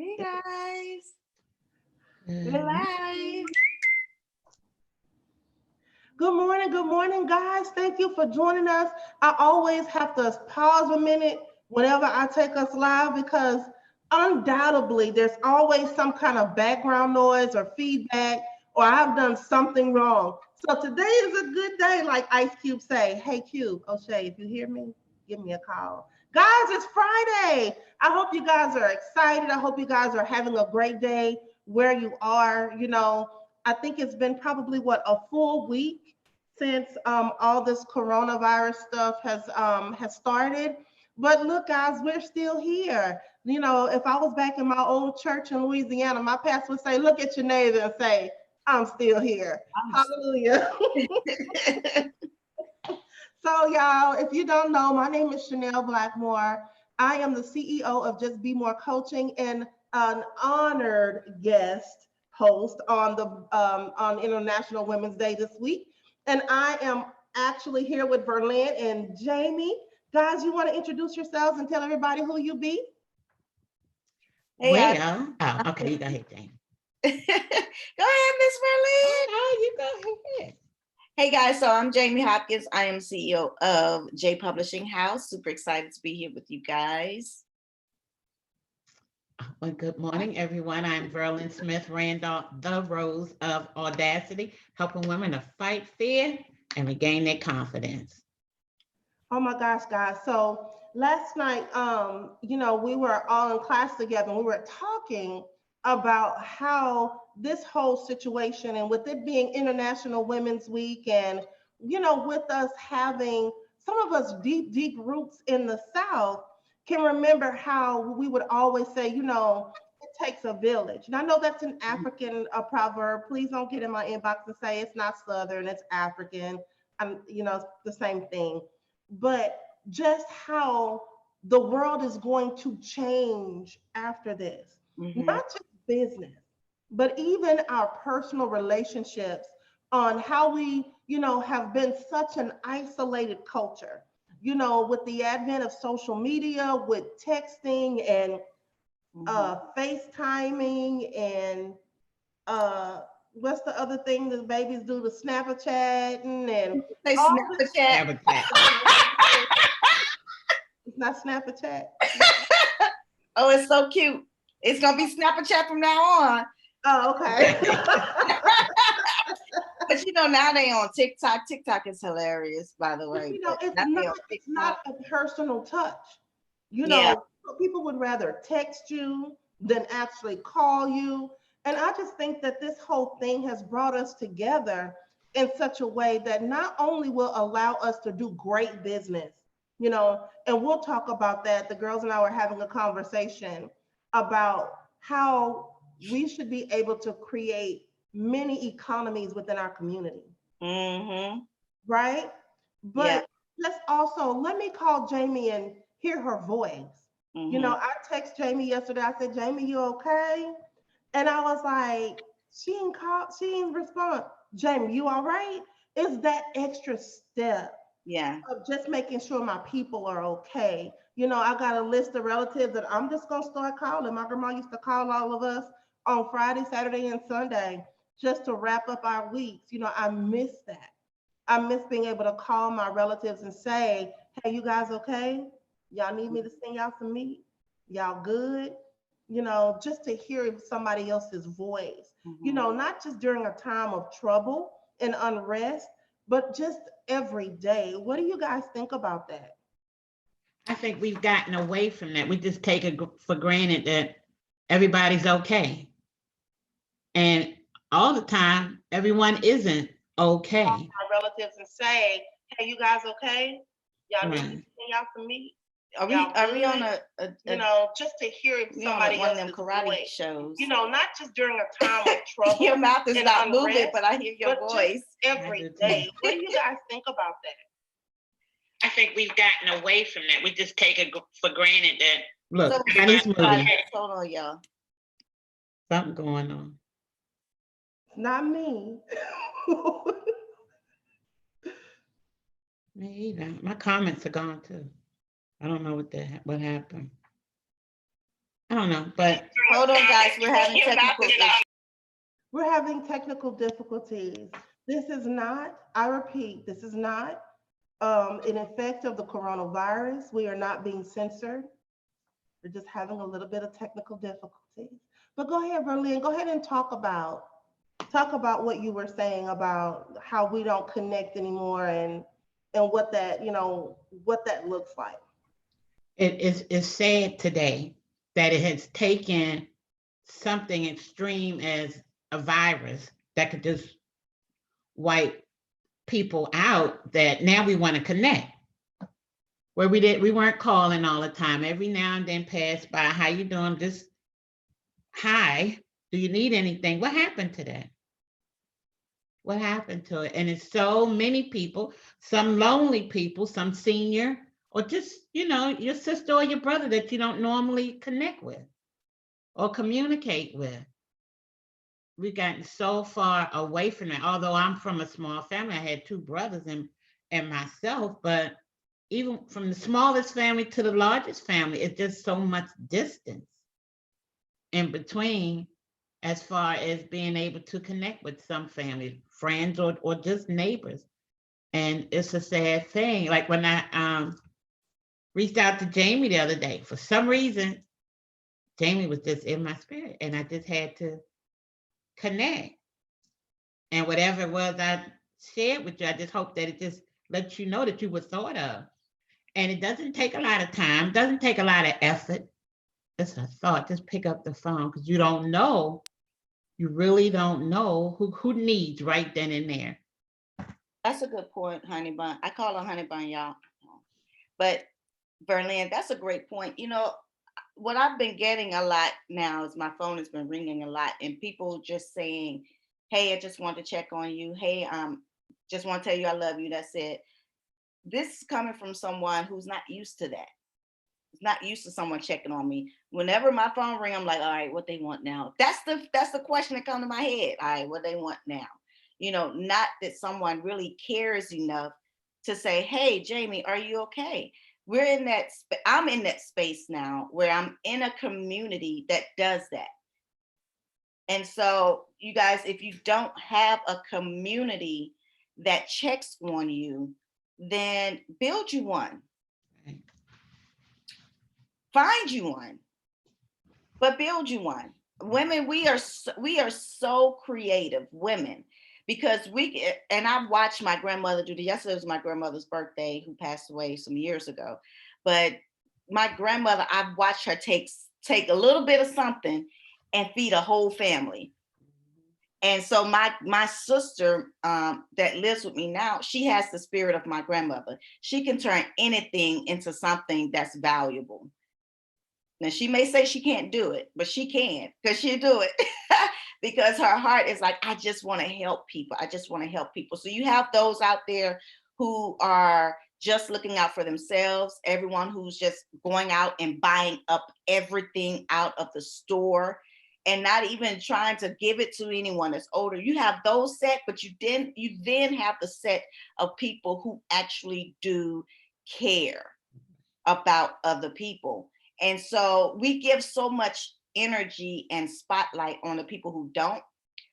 Hey guys, we're Good live. Good morning, guys. Thank you for joining us. I always have to pause a minute whenever I take us live because undoubtedly there's always some kind of background noise or feedback, or I've done something wrong. So today is a good day, like Ice Cube say. Hey Cube, O'Shea, if you hear me, give me a call. Guys, it's Friday. I hope you guys are excited. I hope you guys are having a great day where you are. I think it's been probably what a full week since all this coronavirus stuff has started. But look, guys, we're still here. If I was back in my old church in Louisiana, my pastor would say, "Look at your neighbor and say, I'm still here." Hallelujah. So, y'all, if you don't know, my name is Chanel Blackmore. I am the CEO of Just Be More Coaching and an honored guest host on the on International Women's Day this week. And I am actually here with Verlin and Jamie. Guys, you want to introduce yourselves and tell everybody who you be? Hey, Okay, you go ahead, Jane. go ahead, Miss Merlin. No, you go ahead. Hey guys, so I'm Jamie Hopkins. I am CEO of J Publishing House. Super excited to be here with you guys. Well, good morning, everyone. I'm Verlin Smith Randolph, the Rose of Audacity, helping women to fight fear and regain their confidence. Oh my gosh, guys. So last night, we were all in class together and we were talking about how this whole situation and with it being International Women's Week and, with us having some of us deep, deep roots in the South can remember how we would always say, it takes a village. And I know that's an African proverb. Please don't get in my inbox and say it's not Southern, it's African. It's the same thing, but just how the world is going to change after this, not just business, but even our personal relationships on how we, have been such an isolated culture, with the advent of social media, with texting and FaceTiming and what's the other thing that babies do, the Snapchatting and They all snap the chat. Habitat. it's not Snapchat. Oh, it's so cute. It's gonna be Snapchat from now on. Oh, okay. But now they on TikTok. TikTok is hilarious, by the way. It's not a personal touch. Yeah. People would rather text you than actually call you. And I just think that this whole thing has brought us together in such a way that not only will allow us to do great business, and we'll talk about that. The girls and I were having a conversation about how we should be able to create many economies within our community. Right? But let me call Jamie and hear her voice. I text Jamie yesterday. I said, "Jamie, you okay?" And I was like, she didn't respond. "Jamie, you all right?" It's that extra step of just making sure my people are okay. I got a list of relatives that I'm just gonna start calling. My grandma used to call all of us on Friday, Saturday, and Sunday just to wrap up our weeks. I miss that. I miss being able to call my relatives and say, "Hey, you guys okay? Y'all need me to send y'all some meat? Y'all good?" Just to hear somebody else's voice, not just during a time of trouble and unrest, but just every day. What do you guys think about that? I think we've gotten away from that. We just take it for granted that everybody's okay. And all the time, everyone isn't okay. Call my relatives and say, "Hey, you guys okay? Y'all need me to Right. send y'all some meat?" Are we on a Just to hear we somebody on one of else's them karate voice. shows? Not just during a time of trouble. Your mouth is and not moving, unrest, but I hear your but voice. just every day. What do you guys think about that? I think we've gotten away from that. We just take it for granted that, look, So, Chinese movie, hold on, y'all. something going on. Not me. Me either. My comments are gone too. I don't know what happened. I don't know, but Hold on, guys, we're having technical issues. We're having technical difficulties. This is not, I repeat, this is not an effect of the coronavirus. We are not being censored. We're just having a little bit of technical difficulties. But go ahead, Verlene, go ahead and talk about what you were saying about how we don't connect anymore and what that, what that looks like. It's sad today that it has taken something extreme as a virus that could just wipe people out, that now we want to connect. Where we weren't calling all the time. Every now and then pass by, how you doing? Just hi, do you need anything? What happened to that? What happened to it? And it's so many people, some lonely people, some senior, or just, your sister or your brother that you don't normally connect with or communicate with. We've gotten so far away from that. Although I'm from a small family, I had 2 brothers and myself, but even from the smallest family to the largest family, it's just so much distance in between as far as being able to connect with some families, friends, or just neighbors. And it's a sad thing. Like when I reached out to Jamie the other day, for some reason, Jamie was just in my spirit and I just had to connect. And whatever it was I shared with you, I just hope that it just lets you know that you were thought of. And it doesn't take a lot of time, doesn't take a lot of effort. It's a thought. Just pick up the phone, because you don't know, you really don't know who needs right then and there. That's a good point, Honey Bun. I call her Honey Bun, y'all. But Verlene, that's a great point. What I've been getting a lot now is my phone has been ringing a lot, and people just saying, hey, I just want to check on you. Hey, just want to tell you I love you. That's it. This is coming from someone who's not used to that. It's not used to someone checking on me. Whenever my phone rings, I'm like, all right, what they want now? That's the question that comes to my head. All right, what they want now? Not that someone really cares enough to say, hey, Jamie, are you okay? I'm in that space now where I'm in a community that does that. And so you guys, if you don't have a community that checks on you, then build you one. Right. Find you one, but build you one. Women, we are so creative, women, because and I've watched my grandmother do this. Yesterday was my grandmother's birthday, who passed away some years ago. But my grandmother, I've watched her take a little bit of something and feed a whole family. And so my sister that lives with me now, she has the spirit of my grandmother. She can turn anything into something that's valuable. Now, she may say she can't do it, but she can, because she'll do it. Because her heart is like, I just want to help people. I just want to help people. So you have those out there who are just looking out for themselves, everyone who's just going out and buying up everything out of the store and not even trying to give it to anyone that's older. You have those set, but you then have the set of people who actually do care about other people. And so we give so much energy and spotlight on the people who don't.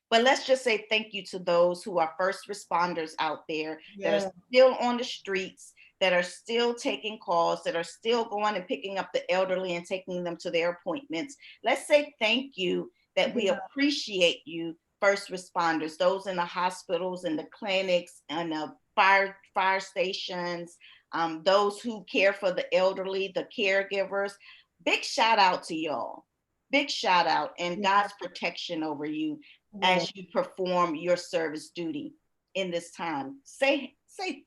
But let's just say thank you to those who are first responders out there that are still on the streets, that are still taking calls, that are still going and picking up the elderly and taking them to their appointments. Let's say thank you, that we appreciate you, first responders, those in the hospitals and the clinics and the fire stations, those who care for the elderly, the caregivers. Big shout out to y'all. Big shout out, and God's protection over you as you perform your service duty in this time. Say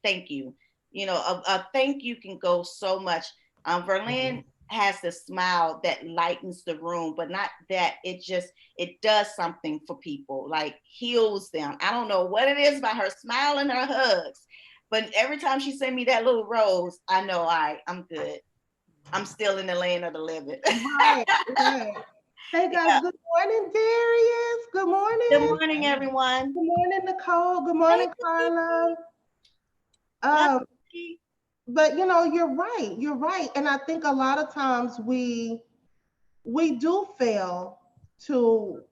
thank you. A thank you can go so much. Verlene has the smile that lightens the room, but not that, it does something for people, like heals them. I don't know what it is about her smile and her hugs, but every time she send me that little rose, I know, all right, I'm good. I'm still in the land of the living. Right. Hey guys, good morning, Darius. Good morning. Good morning, everyone. Good morning, Nicole. Good morning, Carla. But you're right. And I think a lot of times we do fail to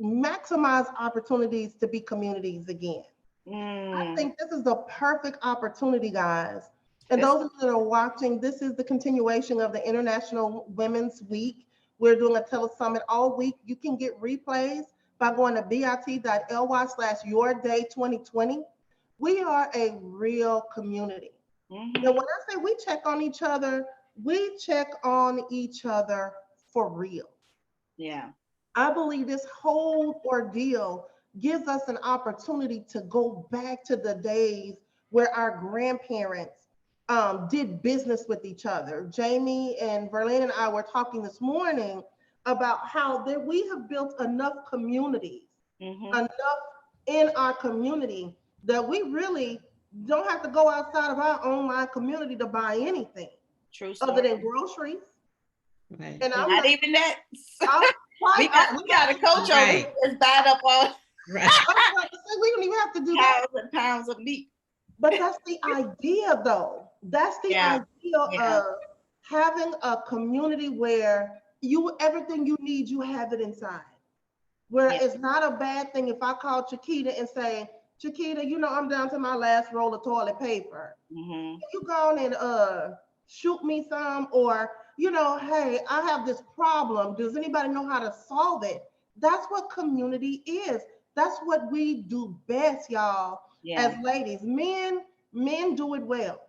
maximize opportunities to be communities again. I Mm, think this is the perfect opportunity, guys. And it's- those of you that are watching, this is the continuation of the International Women's Week. We're doing a telesummit all week. You can get replays by going to bit.ly/yourday2020. We are a real community. And mhm. when I say we check on each other, we check on each other for real. Yeah. I believe this whole ordeal gives us an opportunity to go back to the days where our grandparents did business with each other. Jamie and Verlaine and I were talking this morning about how that we have built enough communities, Mhm. enough in our community that we really don't have to go outside of our own line community to buy anything True other story. than groceries. Right. And I'm Not not, even that. I'm we quite, got a coach over Right. here that's bad up on Right. I was about to say we don't even have to do that. pounds and pounds of meat. But that's the idea, though. That's the Yeah. idea Yeah. of having a community where you everything you need, you have it inside. Where Yeah. it's not a bad thing if I call Chiquita and say, Chiquita, I'm down to my last roll of toilet paper. Mhm. You go on and shoot me some, or hey, I have this problem. Does anybody know how to solve it? That's what community is. That's what we do best, y'all, as Yeah. ladies. Men do it well.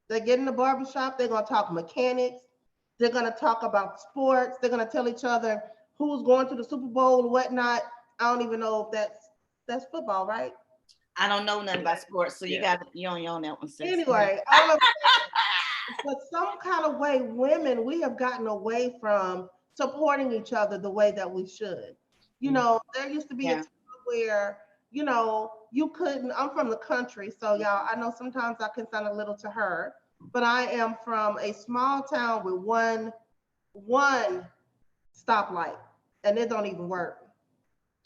They get in the barbershop, they're gonna talk mechanics, they're gonna talk about sports, they're gonna tell each other who's going to the Super Bowl or whatnot. I don't even know if that's football, right? I don't know nothing about sports, so Yeah. you on that one, sis. Anyway, all I'm but some kind of way, women, we have gotten away from supporting each other the way that we should. There used to be a Yeah. time where, you couldn't. I'm from the country, so y'all, I know sometimes I can sound a little to her, but I am from a small town with one stoplight, and it don't even work,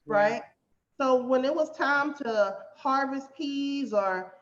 right? So when it was time to harvest peas or,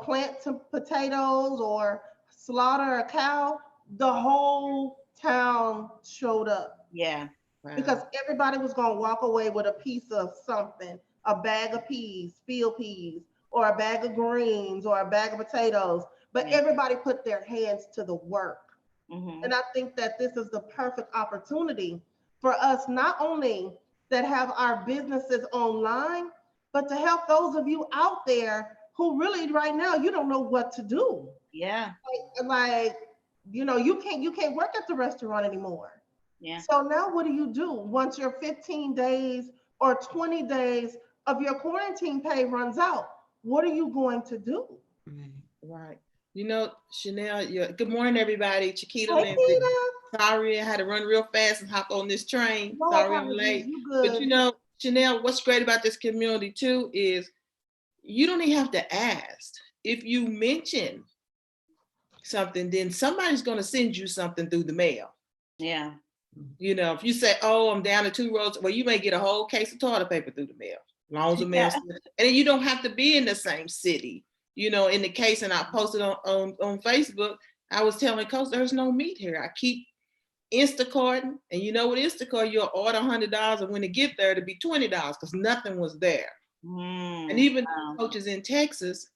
plant some potatoes or slaughter a cow, the whole town showed up Yeah. because Wow. everybody was going to walk away with a piece of something, a bag of peas, field peas, or a bag of greens or a bag of potatoes. But Yeah. everybody put their hands to the work. Mhm. And I think that this is the perfect opportunity for us not only that have our businesses online, but to help those of you out there who really right now you don't know what to do. Yeah. Like, you can't work at the restaurant anymore. Yeah. So now what do you do once your 15 days or 20 days of your quarantine pay runs out? What are you going to do? Right. Right. Chanel, good morning, everybody. Chiquita Hey, Lindsay. Keita. Sorry, I had to run real fast and hop on this train. No Sorry I'm apologies. late. You But good. Chanel, what's great about this community too is you don't even have to ask. If you mention something, then somebody's going to send you something through the mail. Yeah. If you say, "Oh, I'm down to 2 roads," well, you may get a whole case of toilet paper through the mail. As long as the mail, Yeah. and then you don't have to be in the same city. In the case, and I posted on Facebook, I was telling Coach, there's no meat here. I keep Instacarting, and with Instacart, you'll order $100, and when it get there, it'll be $20 because nothing was there. And even Wow. coaches in Texas,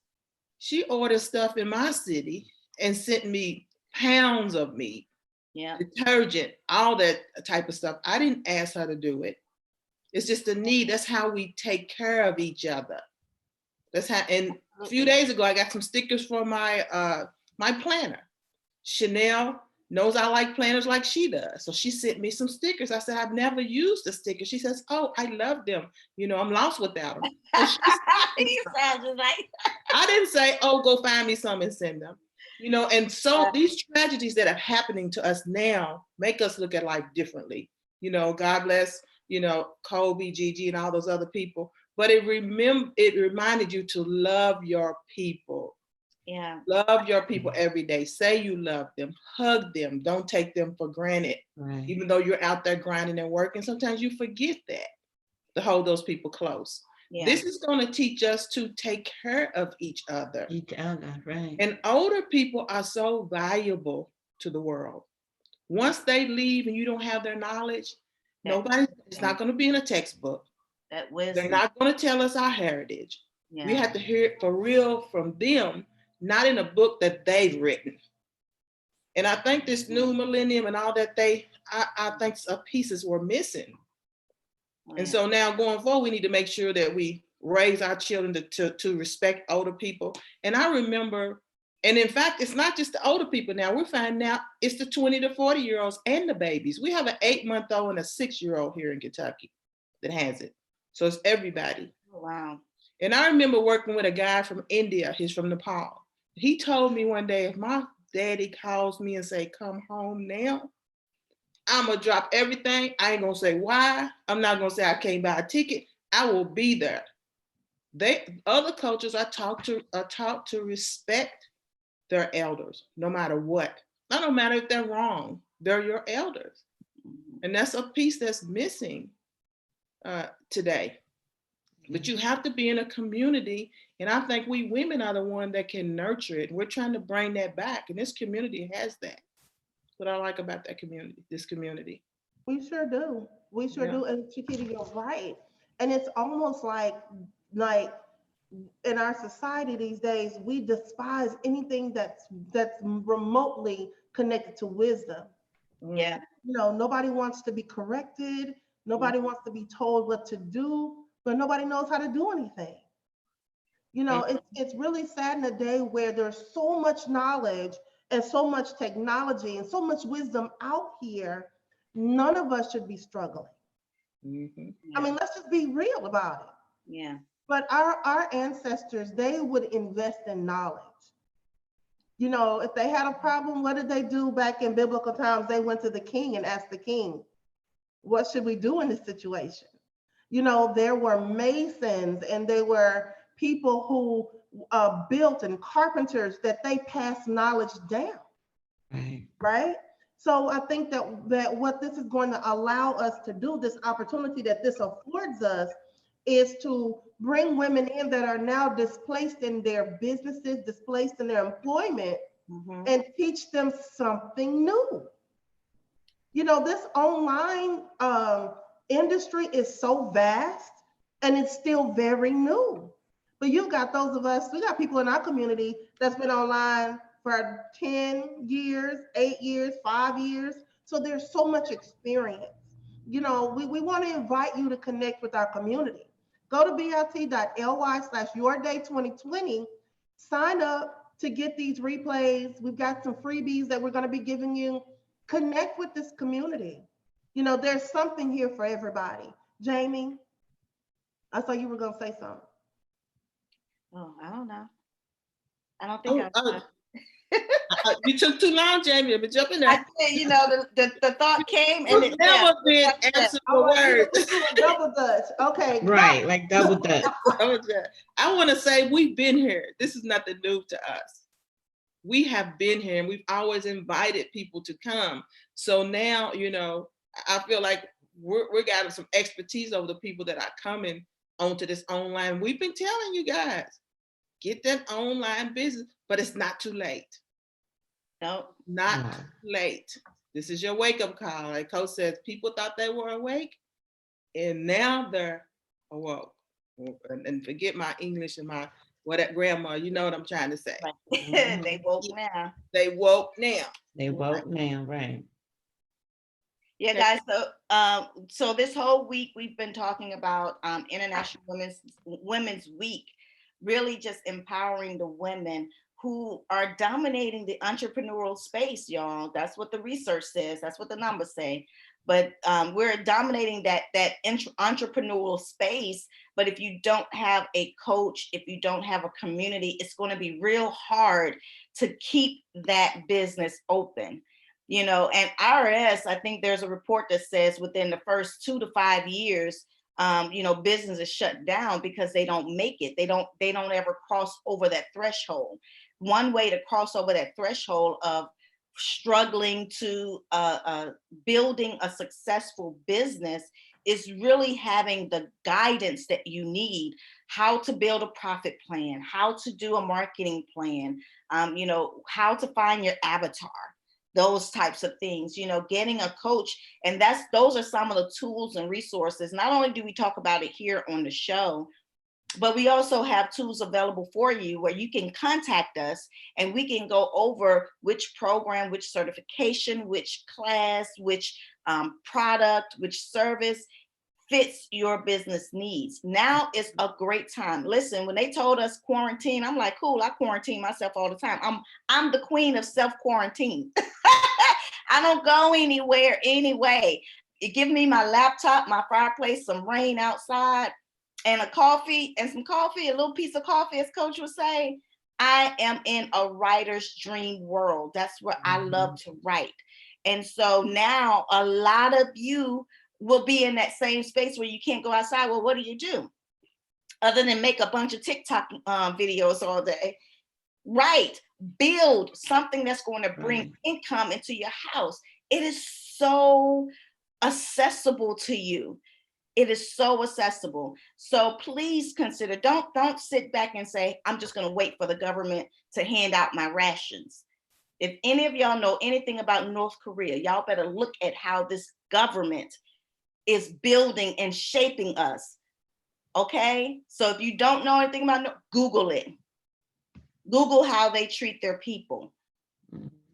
she ordered stuff in my city and sent me pounds of meat, Yeah. detergent, all that type of stuff. I didn't ask her to do it. It's just a need. That's how we take care of each other. That's how. And a few days ago, I got some stickers for my my planner. Chanel knows I like planners like she does, so she sent me some stickers. I said, I've never used a sticker. She says, oh, I love them. I'm lost without them. So You sound just like. I didn't say, oh, go find me some and send them. And so these tragedies that are happening to us now make us look at life differently. God bless, Kobe, Gigi, and all those other people. But it reminded you to love your people. Yeah. Love your people every day. Say you love them. Hug them. Don't take them for granted. Right. Even though you're out there grinding and working, sometimes you forget that, to hold those people close. Yeah. This is going to teach us to take care of each other. Each other, right. And older people are so valuable to the world. Once they leave and you don't have their knowledge, Nobody, it's not going to be in a textbook. That They're wisdom. not going to tell us our heritage. We Yeah. have to hear it for real from them, not in a book that they've written. And I think this new millennium and all that I think some pieces were missing. And so now going forward, we need to make sure that we raise our children to respect older people. And I remember, and in fact, it's not just the older people now. We're finding out it's the 20 to 40-year-olds and the babies. We have an 8-month-old and a 6-year-old here in Kentucky that has it. So it's everybody. Wow. And I remember working with a guy from India. He's from Nepal. He told me one day, if my daddy calls me and say, come home now, I'm gonna drop everything. I ain't gonna say why. I'm not gonna say I can't buy a ticket. I will be there. Other cultures are taught to respect their elders, no matter what. No matter if they're wrong, they're your elders. And that's a piece that's missing today. But you have to be in a community, and I think we women are the one that can nurture it. We're trying to bring that back, and this community has that. What I like about that community, this community. We sure do. We sure Yeah. do. And Chiquita, you're right. And it's almost like in our society these days, we despise anything that's remotely connected to wisdom. Yeah. You know, nobody wants to be corrected. Nobody wants to be told what to do, but nobody knows how to do anything. You know, it's really sad in a day where there's so much knowledge and so much technology and so much wisdom out here. None of us should be struggling. Mhm. I mean, let's just be real about it. Yeah. But our ancestors, they would invest in knowledge. You know, if they had a problem, what did they do back in biblical times? They went to the king and asked the king, what should we do in this situation? You know, there were masons and there were people who built and carpenters that they passed knowledge down. Right? So I think that what this is going to allow us to do, this opportunity that this affords us, is to bring women in that are now displaced in their businesses, displaced in their employment, and teach them something new. You know, this online industry is so vast and it's still very new. But you've got those of us, we got people in our community that's been online for 10 years, 8 years, 5 years. So there's so much experience. You know, we want to invite you to connect with our community. Go to bit.ly/yourday2020, sign up to get these replays. We've got some freebies that we're going to be giving you. Connect with this community. You know, there's something here for everybody. Jamie, I thought you were going to say something. Oh, I don't know. I don't think You took too long, Jamie. But jump in there. I said, you know, the thought came and You've never been absent for words. Double Dutch. Okay. Right, like double Dutch. I want to say we've been here. This is nothing new to us. We have been here and we've always invited people to come. So now, you know, I feel like we're got some expertise over the people that are coming onto this online. We've been telling you guys, get that online business, but it's not too late. No. Not too late. This is your wake-up call. Like Coach says, people thought they were awake and now they're awoke. And forget my English and my grammar, you know what I'm trying to say. Right. They woke now. They woke now. They woke now, right. Yeah, guys. So this whole week we've been talking about International Women's Week, really just empowering the women who are dominating the entrepreneurial space, y'all. That's what the research says. That's what the numbers say. But we're dominating that entrepreneurial space. But if you don't have a coach, if you don't have a community, it's going to be real hard to keep that business open. You know, and IRS, I think there's a report that says within the first 2 to 5 years, you know, businesses shut down because they don't make it. They don't ever cross over that threshold. One way to cross over that threshold of struggling to building a successful business is really having the guidance that you need, how to build a profit plan, how to do a marketing plan, you know, how to find your avatar. those types of things, getting a coach. And those are some of the tools and resources. Not only do we talk about it here on the show, but we also have tools available for you where you can contact us and we can go over which program, which certification, which class, which product, which service fits your business needs. Now is a great time. Listen, when they told us quarantine, I'm like, cool, I quarantine myself all the time. I'm the queen of self-quarantine. I don't go anywhere anyway. You give me my laptop, my fireplace, some rain outside, and a coffee, a little piece of coffee, as Coach would say. I am in a writer's dream world. That's what I love to write. And so now a lot of you will be in that same space where you can't go outside. Well, what do you do? Other than make a bunch of TikTok videos all day, right? Build something that's going to bring income into your house. It is so accessible to you. It is so accessible. So please consider, don't sit back and say, I'm just going to wait for the government to hand out my rations. If any of y'all know anything about North Korea, y'all better look at how this government is building and shaping us. Okay? So if you don't know anything about Google it. Google how they treat their people,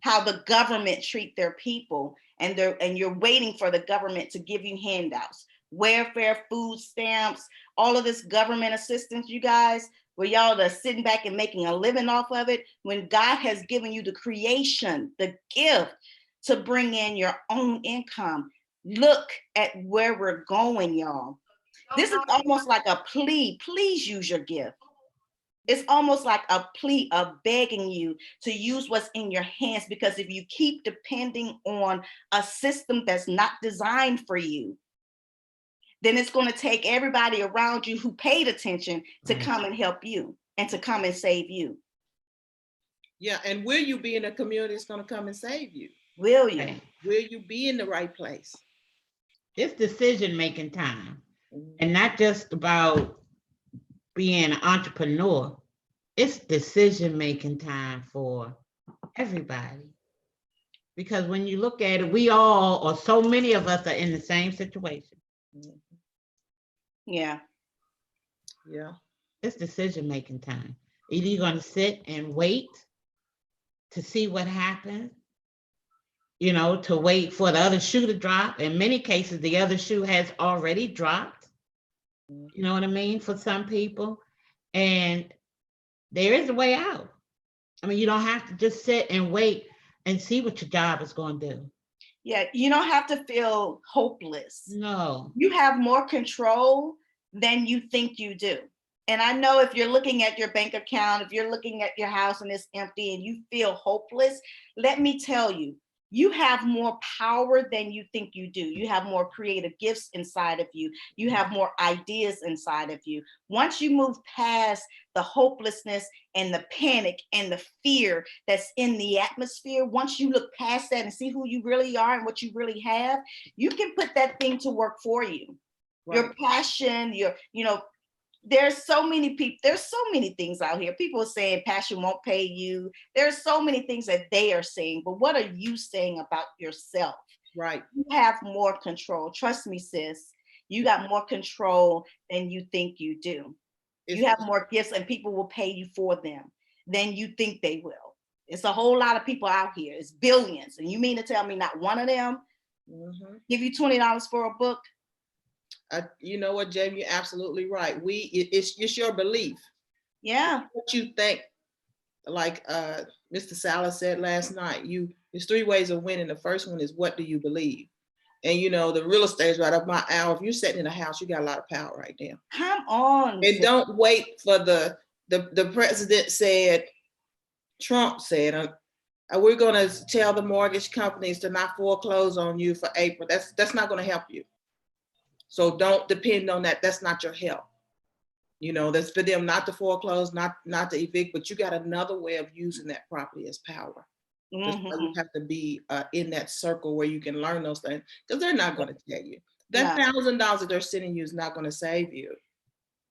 how the government treat their people, and you're waiting for the government to give you handouts, welfare, food stamps, all of this government assistance, you guys, where y'all are sitting back and making a living off of it, when God has given you the creation, the gift to bring in your own income. Look at where we're going, y'all. This is almost like a plea. Please use your gift. It's almost like a plea of begging you to use what's in your hands, because if you keep depending on a system that's not designed for you, then it's going to take everybody around you who paid attention to come and help you and to come and save you. Yeah, and will you be in a community that's going to come and save you? Will you? Will you be in the right place? It's decision-making time, and not just about being an entrepreneur. It's decision-making time for everybody. Because when you look at it, we all, or so many of us, are in the same situation. Yeah. Yeah. It's decision-making time. Either you're going to sit and wait to see what happens, to wait for the other shoe to drop. In many cases, the other shoe has already dropped. You know what I mean? For some people. And there is a way out. I mean, you don't have to just sit and wait and see what your job is going to do. Yeah, you don't have to feel hopeless. No. You have more control than you think you do. And I know if you're looking at your bank account, if you're looking at your house and it's empty and you feel hopeless, let me tell you, you have more power than you think you do. You have more creative gifts inside of you. You have more ideas inside of you. Once you move past the hopelessness and the panic and the fear that's in the atmosphere, once you look past that and see who you really are and what you really have, you can put that thing to work for you. Right. Your passion, there's so many people, there's so many things out here. People are saying passion won't pay you. There's so many things that they are saying, but what are you saying about yourself? Right. You have more control. Trust me, sis. You got more control than you think you do. You have more gifts and people will pay you for them than you think they will. It's a whole lot of people out here. It's billions. And you mean to tell me not one of them give you $20 for a book? You know what, Jamie, you're absolutely right. It's your belief. Yeah. What you think, like Mr. Salas said last night, there's 3 ways of winning. The first one is, what do you believe? And the real estate is right up my alley. If you're sitting in a house, you got a lot of power right now. Come on. And don't wait for the president said, Trump said, we're going to tell the mortgage companies to not foreclose on you for April. That's not going to help you. So don't depend on that. That's not your help. That's for them not to foreclose, not to evict, but you got another way of using that property as power. You have to be in that circle where you can learn those things, because they're not going to tell you. That $1,000 that they're sending you is not going to save you.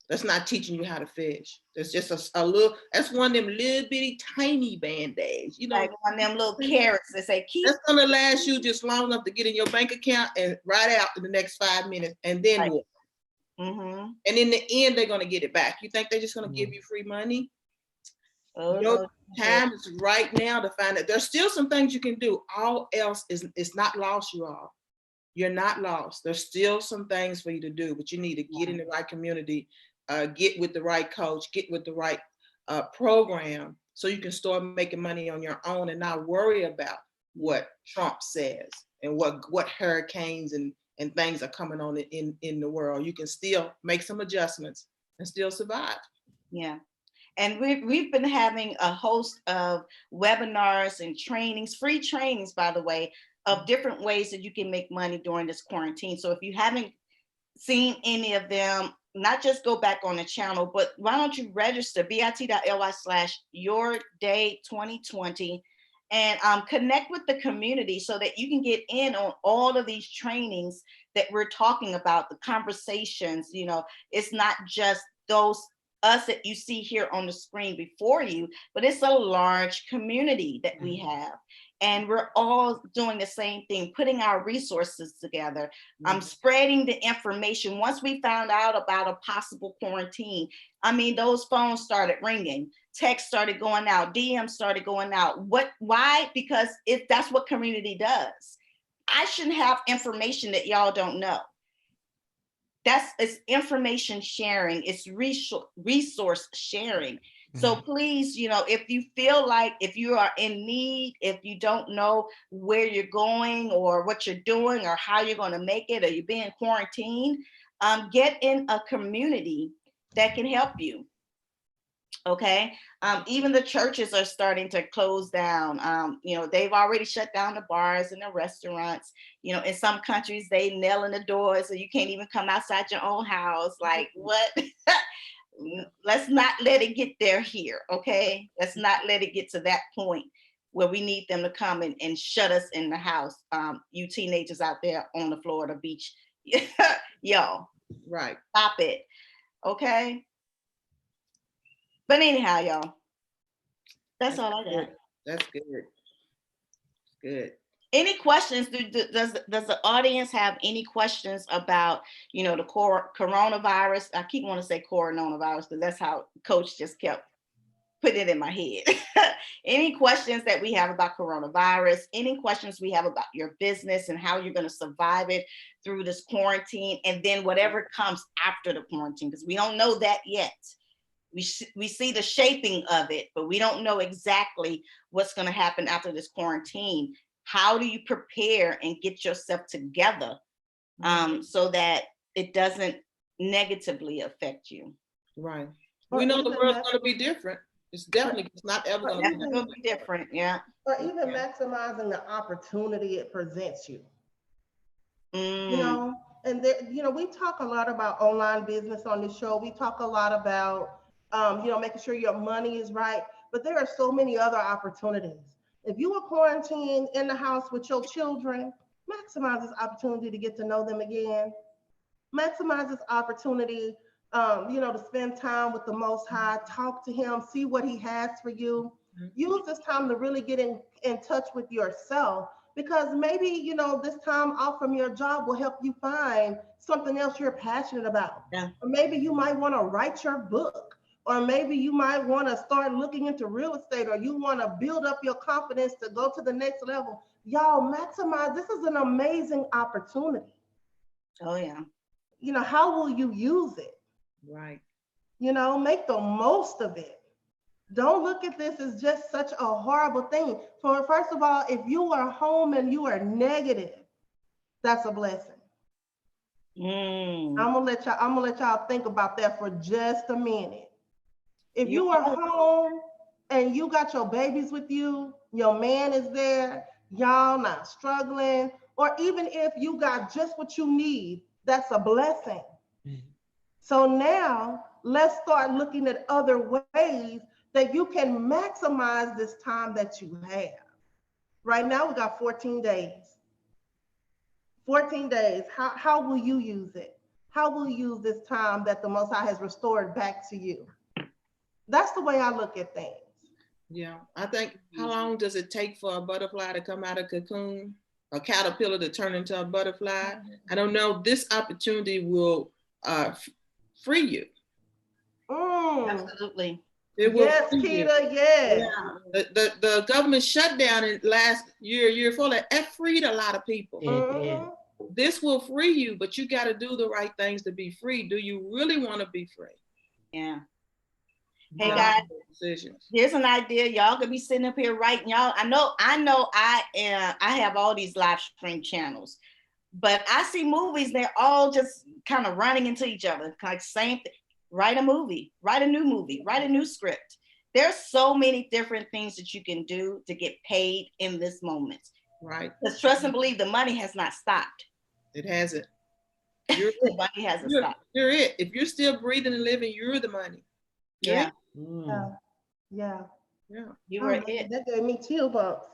That's not teaching you how to fish. That's just a little, that's one of them little bitty tiny band-aids, you know. Like one of them little carrots that say keep. That's gonna last you just long enough to get in your bank account and right out in the next 5 minutes, and then Right. what? Mm-hmm. And in the end, they're gonna get it back. You think they're just gonna give you free money? Oh, Your no. time is right now to find it. There's still some things you can do. All else is not lost, you all. You're not lost. There's still some things for you to do, but you need to get in the right community, get with the right coach, get with the right program, so you can start making money on your own and not worry about what Trump says and what hurricanes and things are coming on in the world. You can still make some adjustments and still survive. Yeah. And we've been having a host of webinars and trainings, free trainings, by the way, of different ways that you can make money during this quarantine. So if you haven't seen any of them, not just go back on the channel, but why don't you register bit.ly/yourday2020 and connect with the community so that you can get in on all of these trainings that we're talking about, the conversations. You know, it's not just us that you see here on the screen before you, but it's a large community that we have. And we're all doing the same thing, putting our resources together, spreading the information. Once we found out about a possible quarantine, I mean, those phones started ringing, texts started going out, DMs started going out. Why? Because that's what community does. I shouldn't have information that y'all don't know. It's information sharing, it's resource sharing. So please, you know, if you feel like, if you are in need, if you don't know where you're going or what you're doing or how you're going to make it, or you're being quarantined, get in a community that can help you. Okay. Even the churches are starting to close down. You know, they've already shut down the bars and the restaurants. You know, in some countries, they nail in the doors so you can't even come outside your own house. Like, what? Let's not let it get there here. Okay. Let's not let it get to that point where we need them to come and shut us in the house. You teenagers out there on the Florida beach, y'all. Right. Stop it. Okay. But anyhow, y'all, that's all I got. That's good. Good. Any questions? Does the audience have any questions about, you know, the coronavirus? I keep wanting to say coronavirus because that's how Coach just kept putting it in my head. Any questions that we have about coronavirus? Any questions we have about your business and how you're going to survive it through this quarantine, and then whatever comes after the quarantine, because we don't know that yet. We see the shaping of it, but we don't know exactly what's going to happen after this quarantine. How do you prepare and get yourself together so that it doesn't negatively affect you? Right. Or We know the even world's going to be different. It's not ever going to That's going to be different. Yeah. Or even maximizing the opportunity it presents you. You know, and there, you know, we talk a lot about online business on this show. We talk a lot about, you know, making sure your money is right, but there are so many other opportunities. If you were quarantined in the house with your children, maximize this opportunity to get to know them again. Maximize this opportunity, you know, to spend time with the Most High, talk to Him, see what He has for you. Use this time to really get in touch with yourself, because maybe, you know, this time off from your job will help you find something else you're passionate about. Yeah. Or maybe you might want to write your book, or maybe you might want to start looking into real estate, or you want to build up your confidence to go to the next level. Y'all maximize. This is an amazing opportunity. Oh, yeah. You know, how will you use it? Right. You know, make the most of it. Don't look at this as just such a horrible thing. First of all, if you are home and you are negative, that's a blessing. I'm gonna let y'all think about that for just a minute. If you are home and you got your babies with you, your man is there, y'all not struggling, or even if you got just what you need, that's a blessing. So now let's start looking at other ways that you can maximize this time that you have. Right now we got 14 days. 14 days. How will you use it? how will you use this time that the Most High has restored back to you? That's the way I look at things. Yeah, I think, how long does it take for a butterfly to come out of cocoon? A caterpillar to turn into a butterfly? I don't know. This opportunity will free you. Absolutely. It will Yes, free you. Keita, yes. Yeah. The government shutdown in last year before that freed a lot of people. Mhm. This will free you, but you got to do the right things to be free. Do you really want to be free? Yeah. Hey Yeah. guys, Decisions. here's an idea. Y'all could be sitting up here writing. Y'all, I know I have all these live stream channels, but I see movies, they're all just kind of running into each other. Like same thing. Write a movie, write a new movie, write a new script. There's so many different things that you can do to get paid in this moment. Right. Because trust and believe, the money has not stopped. It hasn't. You're The money hasn't stopped. You're it. If you're still breathing and living, you're the money. You're Yeah. it. Yeah. Yeah. Yeah. You Oh, were man, it. that gave me chill bumps.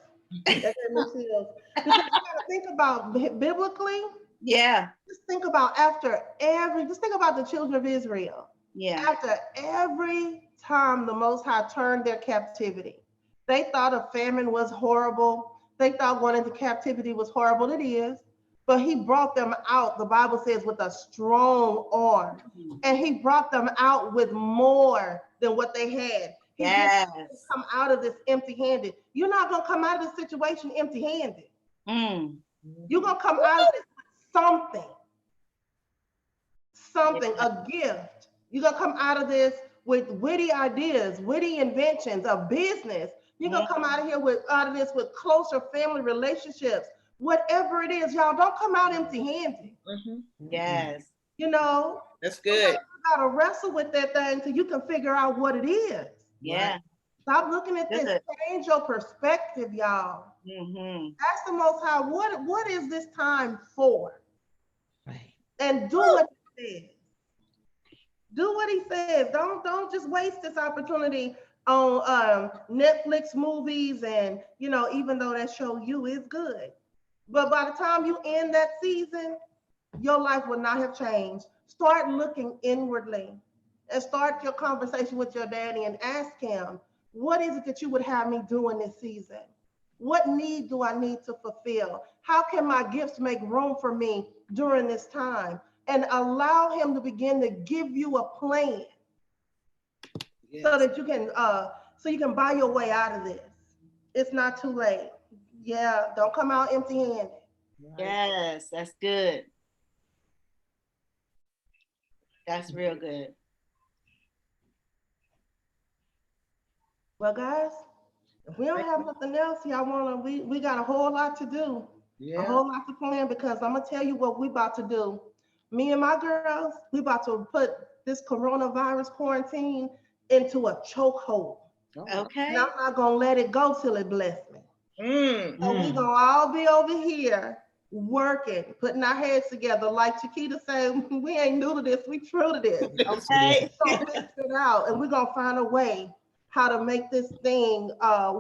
That gave me chills. Because you gotta think about biblically, Yeah. just think about just think about the children of Israel. Yeah. After every time the Most High turned their captivity, they thought a famine was horrible. They thought going into captivity was horrible. It is. But he brought them out, the Bible says, with a strong arm. And he brought them out with more than what they had. He Yes. didn't come out of this empty-handed. You're not going to come out of this situation empty-handed. Mm. You're going to come out of this with something, a gift. You're going to come out of this with witty ideas, witty inventions, a business. You're going to come out of this with closer family relationships. Whatever it is, y'all, don't come out empty-handed. Yes. You know, That's good. you gotta wrestle with that thing so you can figure out what it is. Yeah. Stop looking at That's this. it. Change your perspective, y'all. Mm-hmm. Ask the Most High, what is this time for? Right. And do what he says. Do what he says. Don't just waste this opportunity on Netflix movies, and even though that show You is good. But by the time you end that season, your life will not have changed. Start looking inwardly and start your conversation with your daddy and ask him, what is it that you would have me do in this season? What need do I need to fulfill? How can my gifts make room for me during this time? And allow him to begin to give you a plan so that you can buy your way out of this. It's not too late. Yeah, don't come out empty-handed. Yes, that's good. That's real good. Well, guys, if we don't have nothing else, we got a whole lot to do. A whole lot to plan, because I'm gonna tell you what we about to do. Me and my girls, we about to put this coronavirus quarantine into a chokehold. Okay. And I'm not gonna let it go till it bless me. So we gonna all be over here working, putting our heads together. Like Chiquita said, we ain't new to this, we true to this. Okay. We're gonna fix it out, and we're gonna find a way how to make this thing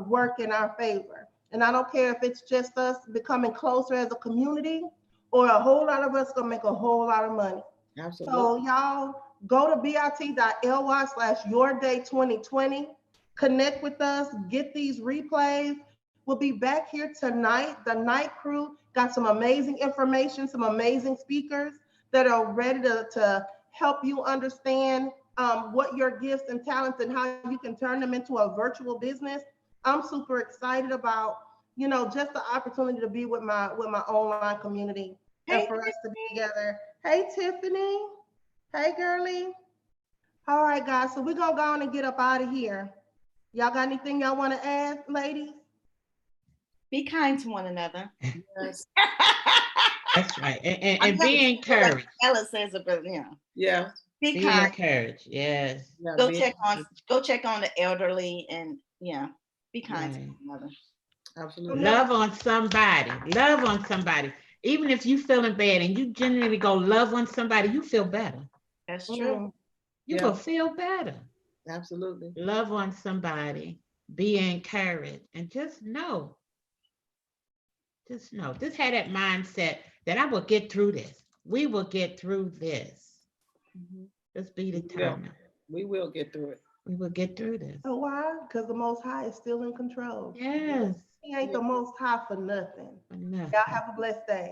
work in our favor. And I don't care if it's just us becoming closer as a community, or a whole lot of us gonna make a whole lot of money. Absolutely. So y'all go to bit.ly/yourday2020, connect with us, get these replays. We'll be back here tonight. The night crew got some amazing information, some amazing speakers that are ready to help you understand what your gifts and talents and how you can turn them into a virtual business. I'm super excited about, just the opportunity to be with my online community, and for us to be together. Hey, Tiffany. Hey, girlie. All right, guys. So we're going to go on and get up out of here. Y'all got anything y'all want to add, ladies? Be kind to one another. Yes. That's right. And be encouraged. Ella says it, but Yeah. be Be kind. encouraged. Yes. Yeah, Go check on the elderly, and be kind to Right. one another. Absolutely. Love on somebody. Love on somebody. Even if you feeling bad and you genuinely go love on somebody, you feel better. That's true. You Yeah. will feel better. Absolutely. Love on somebody. Be encouraged. And just know. Just have that mindset that I will get through this. We will get through this. Just be Yeah. determined. We will get through it. We will get through this. So why? Because the Most High is still in control. Yes. He ain't the Most High for nothing. Enough. Y'all have a blessed day.